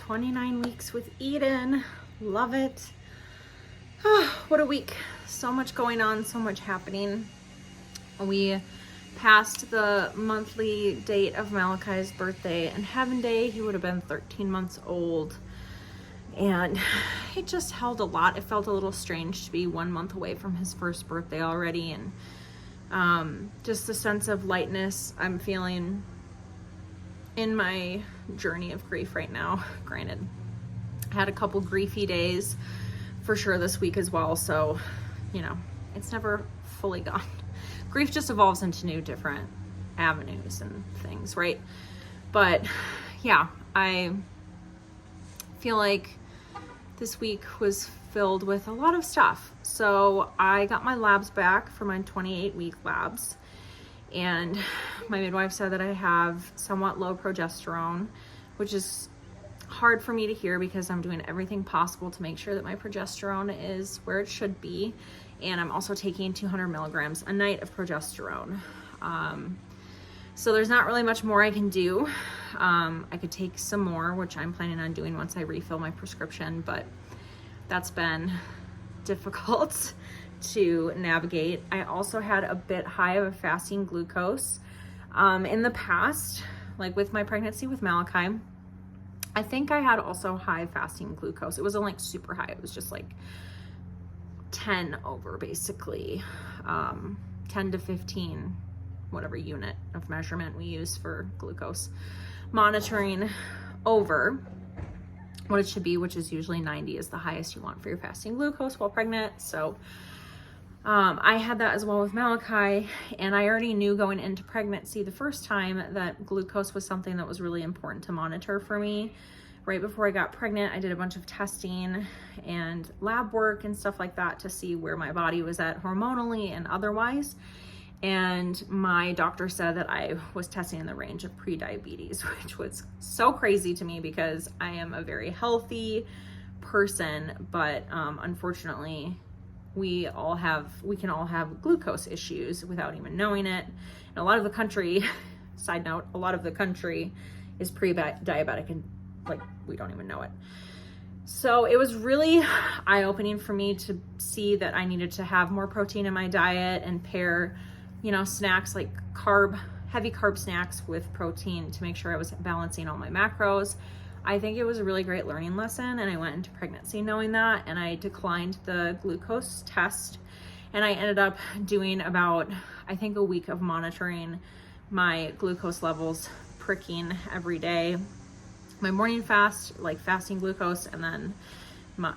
29 weeks with Eden. Love it. What a week. So much going on, so much happening. We passed the monthly date of Malachi's birthday and Heaven Day. He would have been 13 months old. And it just held a lot. It felt a little strange to be 1 month away from his first birthday already. And just the sense of lightness I'm feeling in my journey of grief right now. Granted, I had a couple griefy days for sure this week as well. So, you know, it's never fully gone. Grief just evolves into new different avenues and things, right? But yeah, I feel like this week was filled with a lot of stuff. So I got my labs back for my 28-week labs. And my midwife said that I have somewhat low progesterone, which is hard for me to hear because I'm doing everything possible to make sure that my progesterone is where it should be. And I'm also taking 200 milligrams a night of progesterone. So there's not really much more I can do. I could take some more, which I'm planning on doing once I refill my prescription, but that's been difficult to navigate. I also had a bit high of a fasting glucose. In the past, like with my pregnancy with Malachi, I think I had also high fasting glucose. It wasn't like super high. It was just like 10 over basically, 10 to 15, whatever unit of measurement we use for glucose monitoring over what it should be, which is usually 90 is the highest you want for your fasting glucose while pregnant. So I had that as well with Malachi, and I already knew going into pregnancy the first time that glucose was something that was really important to monitor for me. Right before I got pregnant, I did a bunch of testing and lab work and stuff like that to see where my body was at hormonally and otherwise. And my doctor said that I was testing in the range of pre-diabetes, which was so crazy to me because I am a very healthy person, but unfortunately, we can all have glucose issues without even knowing it. And a lot of the country, side note, a lot of the country is pre-diabetic and like we don't even know it. So it was really eye-opening for me to see that I needed to have more protein in my diet and pair, you know, snacks like heavy carb snacks with protein to make sure I was balancing all my macros. I think it was a really great learning lesson, and I went into pregnancy knowing that, and I declined the glucose test, and I ended up doing about, I think, a week of monitoring my glucose levels, pricking every day, my morning fast, like fasting glucose, and then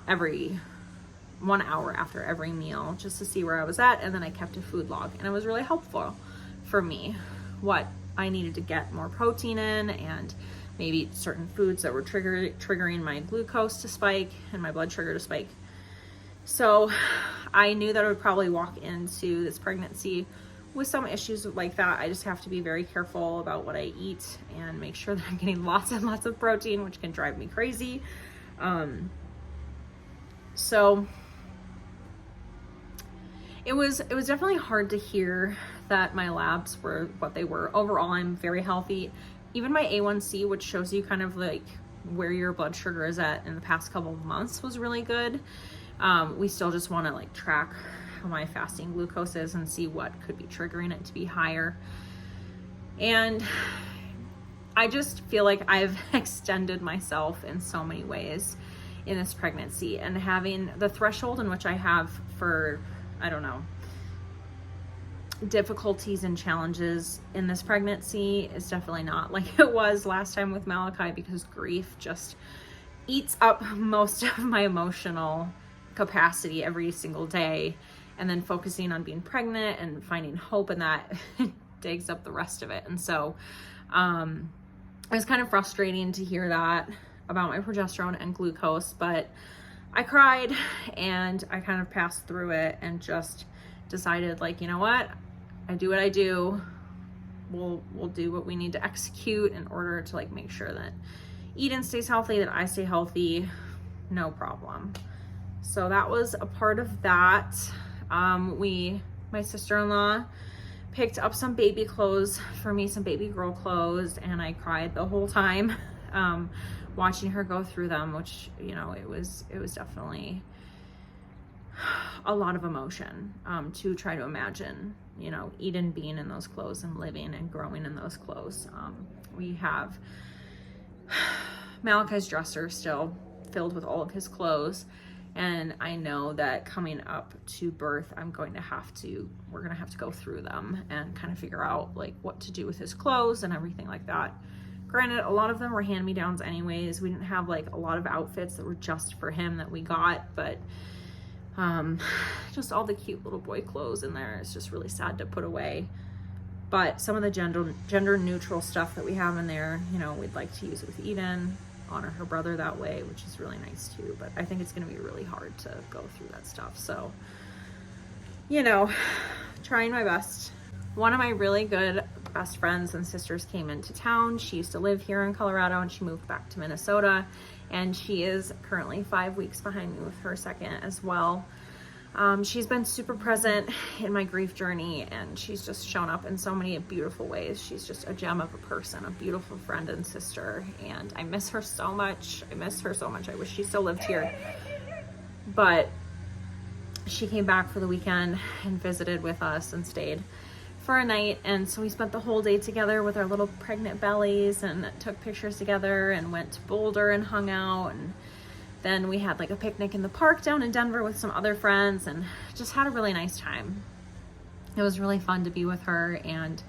every 1 hour after every meal just to see where I was at. And then I kept a food log, and it was really helpful for me what I needed to get more protein in, and maybe certain foods that were triggering my glucose to spike and my blood sugar to spike. So I knew that I would probably walk into this pregnancy with some issues like that. I just have to be very careful about what I eat and make sure that I'm getting lots and lots of protein, which can drive me crazy. So it was definitely hard to hear that my labs were what they were. Overall, I'm very healthy. Even my A1C, which shows you kind of like where your blood sugar is at in the past couple of months, was really good. We still just want to like track how my fasting glucose is and see what could be triggering it to be higher. And I just feel like I've extended myself in so many ways in this pregnancy, and having the threshold in which I have for, I don't know, difficulties and challenges in this pregnancy is definitely not like it was last time with Malachi, because grief just eats up most of my emotional capacity every single day, and then focusing on being pregnant and finding hope in that digs up the rest of it. And so it was kind of frustrating to hear that about my progesterone and glucose, but I cried and I kind of passed through it and just decided, like, you know what, I do what I do. We'll do what we need to execute in order to like make sure that Eden stays healthy, that I stay healthy, no problem. So that was a part of that. My sister-in-law picked up some baby clothes for me, some baby girl clothes, and I cried the whole time. watching her go through them, which, you know, it was definitely a lot of emotion, to try to imagine, you know, Eden being in those clothes and living and growing in those clothes. We have Malachi's dresser still filled with all of his clothes. And I know that coming up to birth, we're going to have to go through them and kind of figure out like what to do with his clothes and everything like that. Granted, a lot of them were hand-me-downs anyways. We didn't have like a lot of outfits that were just for him that we got, but just all the cute little boy clothes in there. It's just really sad to put away. But some of the gender neutral stuff that we have in there, you know, we'd like to use it with Eden, honor her brother that way, which is really nice too. But I think it's going to be really hard to go through that stuff. So, you know, trying my best. One of my really good best friends and sisters came into town. She used to live here in Colorado and she moved back to Minnesota. And she is currently 5 weeks behind me with her second as well. She's been super present in my grief journey, and she's just shown up in so many beautiful ways. She's just a gem of a person, a beautiful friend and sister, and I miss her so much. I wish she still lived here. But she came back for the weekend and visited with us and stayed for a night, and so we spent the whole day together with our little pregnant bellies and took pictures together and went to Boulder and hung out, and then we had like a picnic in the park down in Denver with some other friends and just had a really nice time. It was really fun to be with her and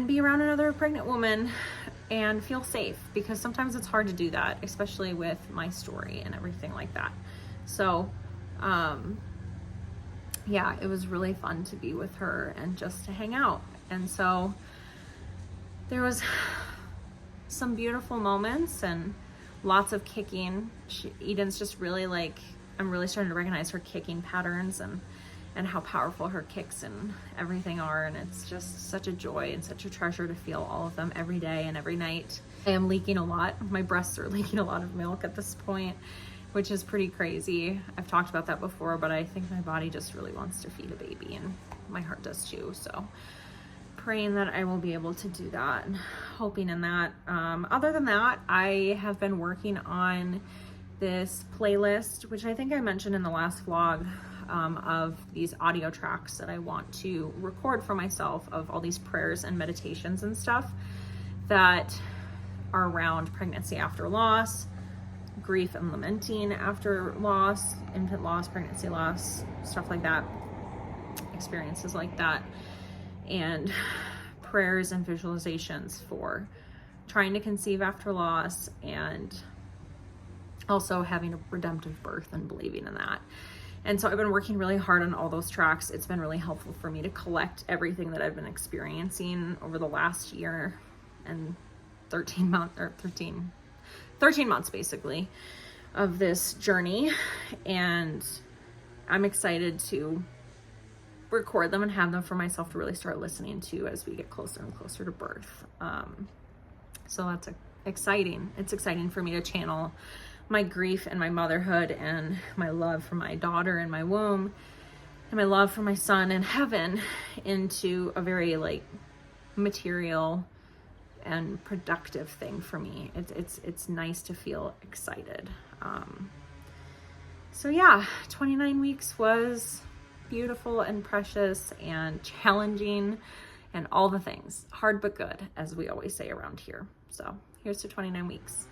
be around another pregnant woman and feel safe, because sometimes it's hard to do that, especially with my story and everything like that. So, yeah, it was really fun to be with her and just to hang out. And so there was some beautiful moments and lots of kicking. Eden's just really like, I'm really starting to recognize her kicking patterns and how powerful her kicks and everything are. And it's just such a joy and such a treasure to feel all of them every day and every night. I am leaking a lot. My breasts are leaking a lot of milk at this point, which is pretty crazy. I've talked about that before, but I think my body just really wants to feed a baby, and my heart does too. So praying that I will be able to do that and hoping in that. Other than that, I have been working on this playlist, which I think I mentioned in the last vlog, of these audio tracks that I want to record for myself of all these prayers and meditations and stuff that are around pregnancy after loss, grief and lamenting after loss, infant loss, pregnancy loss, stuff like that, experiences like that, and prayers and visualizations for trying to conceive after loss and also having a redemptive birth and believing in that. And so I've been working really hard on all those tracks. It's been really helpful for me to collect everything that I've been experiencing over the last year and 13 months basically of this journey. And I'm excited to record them and have them for myself to really start listening to as we get closer and closer to birth. So that's exciting. It's exciting for me to channel my grief and my motherhood and my love for my daughter in my womb and my love for my son in heaven into a very like material and productive thing for me. It's nice to feel excited. So yeah, 29 weeks was beautiful and precious and challenging and all the things. Hard but good, as we always say around here. So here's to 29 weeks.